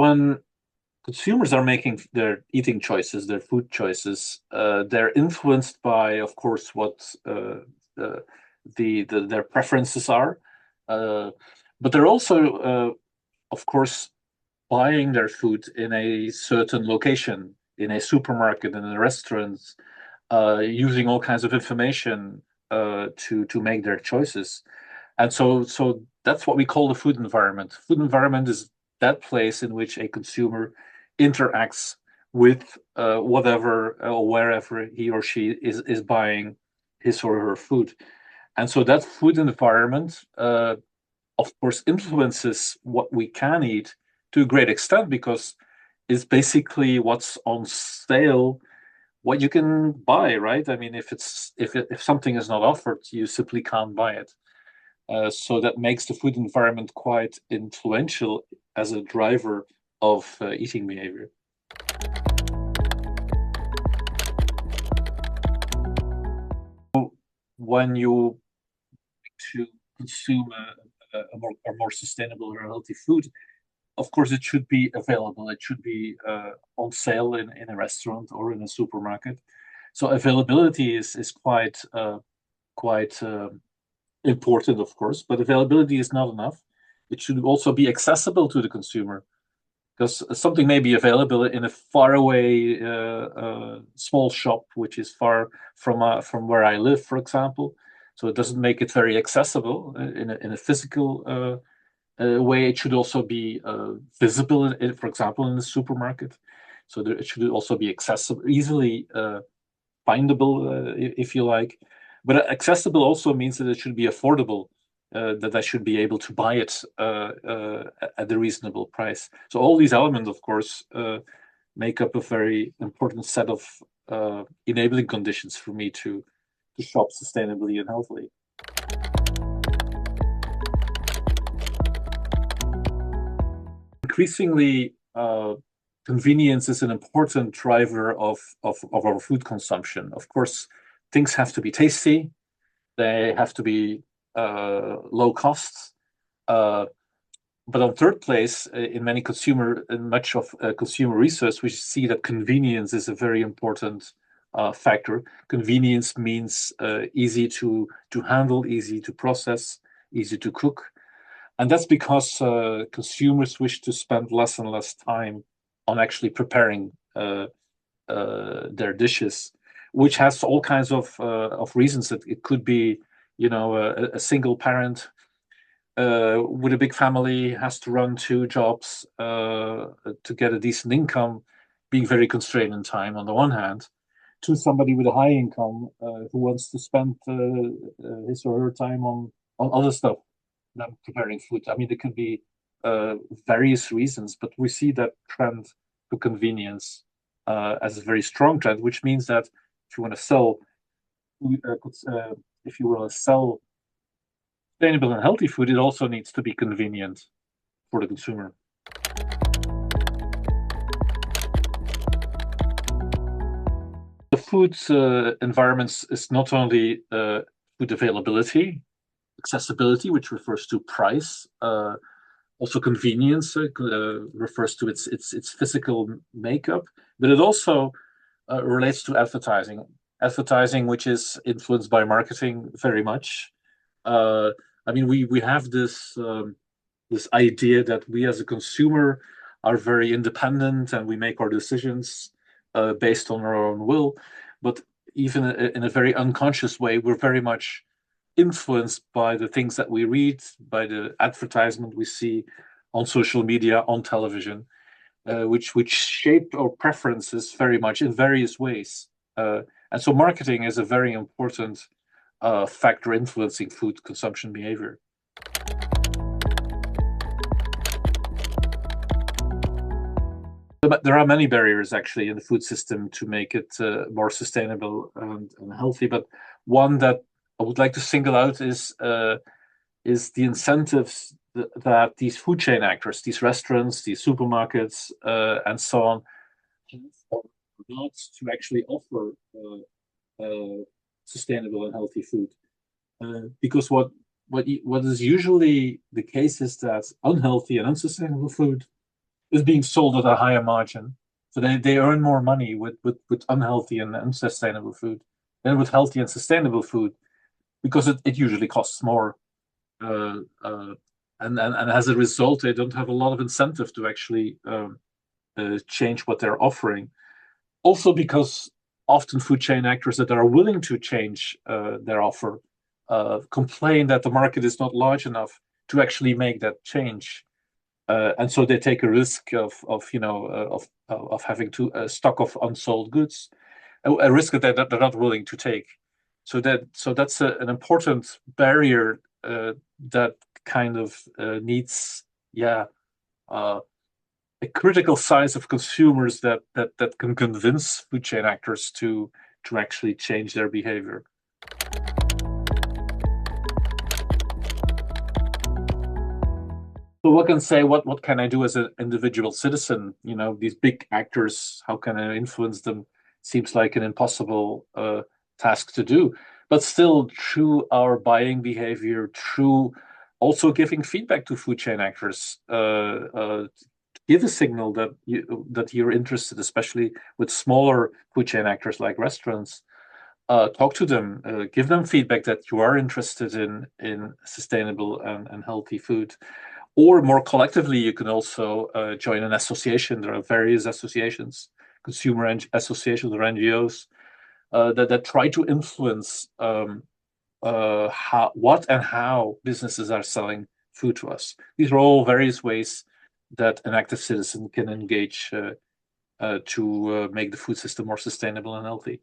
When consumers are making their eating choices, their food choices, they're influenced by, of course, what uh, their preferences are, uh, but they're also, of course, buying their food in a certain location, in a supermarket, in a restaurant, using all kinds of information to make their choices. And so that's what we call the food environment. Food environment is that place in which a consumer interacts with whatever or wherever he or she is buying his or her food. And so that food environment, of course, influences what we can eat to a great extent because it's basically what's on sale, what you can buy, right? I mean, if something is not offered, you simply can't buy it. So that makes the food environment quite influential as a driver of eating behavior. When you to consume a more sustainable or healthy food, of course, it should be available. It should be on sale in a restaurant or in a supermarket. So availability is quite important, of course, but availability is not enough. It should also be accessible to the consumer because something may be available in a faraway small shop, which is far from where I live, for example. So it doesn't make it very accessible in a physical way. It should also be visible, for example, in the supermarket. So it should also be accessible, easily findable, if you like. But accessible also means that it should be affordable, that I should be able to buy it at a reasonable price. So all these elements, of course, make up a very important set of enabling conditions for me to shop sustainably and healthily. Increasingly, convenience is an important driver of our food consumption. Of course, things have to be tasty, they have to be low cost. Uh, but on third place, in much of consumer research, we see that convenience is a very important factor. Convenience means easy to handle, easy to process, easy to cook. And that's because consumers wish to spend less and less time on actually preparing their dishes, which has all kinds of reasons. It could be, a single parent with a big family has to run two jobs to get a decent income, being very constrained in time on the one hand, to somebody with a high income who wants to spend his or her time on other stuff than preparing food. I mean, there could be various reasons, but we see that trend to convenience as a very strong trend, which means that if you want to sell, if you want to sell sustainable and healthy food, it also needs to be convenient for the consumer. The food environments is not only food availability, accessibility, which refers to price, also convenience refers to its physical makeup, but it also relates to advertising. Advertising, which is influenced by marketing very much. Uh, I mean, we have this idea that we as a consumer are very independent and we make our decisions based on our own will. But even in a very unconscious way, we're very much influenced by the things that we read, by the advertisement we see on social media, on television, which shape our preferences very much in various ways. And so marketing is a very important factor influencing food consumption behavior. But there are many barriers actually in the food system to make it more sustainable and healthy. But one that I would like to single out is the incentives that these food chain actors, these restaurants, these supermarkets, and so on, have not to actually offer sustainable and healthy food. Because what is usually the case is that unhealthy and unsustainable food is being sold at a higher margin. So they earn more money with unhealthy and unsustainable food than with healthy and sustainable food, because it usually costs more. Uh, uh, and as a result, they don't have a lot of incentive to actually change what they're offering. Also, because often food chain actors that are willing to change their offer complain that the market is not large enough to actually make that change. And so they take a risk of having a stock of unsold goods, a risk that they're not willing to take. So that's an important barrier that kind of needs, uh, a critical size of consumers that can convince food chain actors to actually change their behavior. So what can say, what can I do as an individual citizen? These big actors, how can I influence them? Seems like an impossible task to do. But still, through our buying behavior, through also giving feedback to food chain actors, give a signal that you're interested, especially with smaller food chain actors like restaurants. Talk to them, give them feedback that you are interested in sustainable and healthy food. Or more collectively, you can also join an association. There are various associations, consumer associations or NGOs, that try to influence what and how businesses are selling food to us. These are all various ways that an active citizen can engage to make the food system more sustainable and healthy.